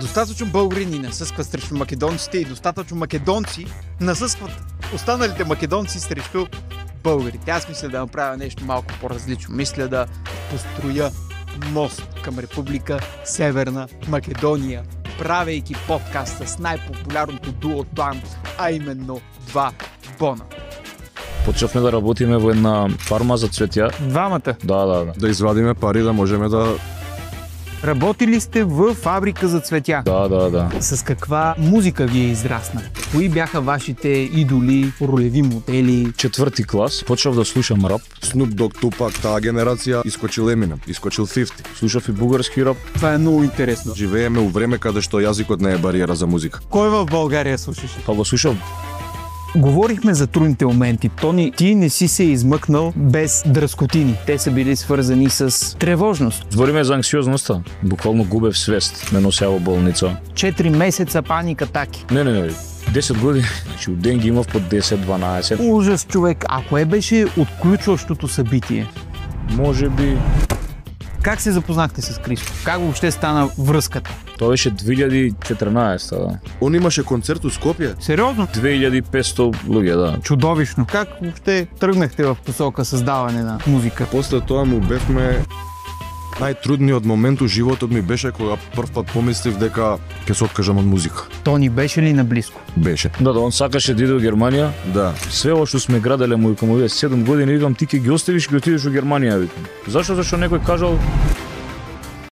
Достатъчно българи ни насъскват срещу македонците и достатъчно македонци насъскват останалите македонци срещу българите. Аз мисля да направя нещо малко по-различно. Мисля да построя мост към Република Северна Македония, правейки подкаста с най-популярното дуо там, а именно Два Бона. Почнахме да работиме во една фарма за цветја. Двамата. Да. Да извадиме пари, да можеме да... Работили сте в фабрика за цветя. Да. С каква музика ви е израсна? Кои бяха вашите идоли, ролеви модели? Четврти клас почнав да слушам рап. Snoop Dogg, Tupac, таа генерација, искочил Eminem, искочил 50. Слушав и бугарски рап. Това е много интересно. Живееме у време каде што јазикот не е бариера за музика. Кой в България слушаше? Па го слушав. Говорихме за трудните моменти. Тони, ти не си се измъкнал без дръскотини. Те са били свързани с тревожност. Збориме за анксиозноста. Буквално губев свест. Ме нося во болница. 4 месеца паник атаки. Не. 10 години. Значи от ден ги имав по 10-12. Ужас, човек. А кое беше отключващото събитие? Може би... Как се запознахте с Кристо? Как въобще стана връзката? Тоа беше 2014, да. Он имаше концерт у Скопје. Сериозно? 2500 луѓе, да. Чудовищно. Как въобще тръгнахте в посока създаване на музика? После тоа му бевме... Најтрудниот момент у животот ми беше кога прв пат помислив дека ќе се откажам од музика. Тони беше ли наблизко? Беше. Да, он сакаше да иде во Германија. Да. Све ово што сме граделе му и кому 7 години, викам, ти ќе ги оставиш, ќе отидеш во Германија, викам. Зашто некој кажал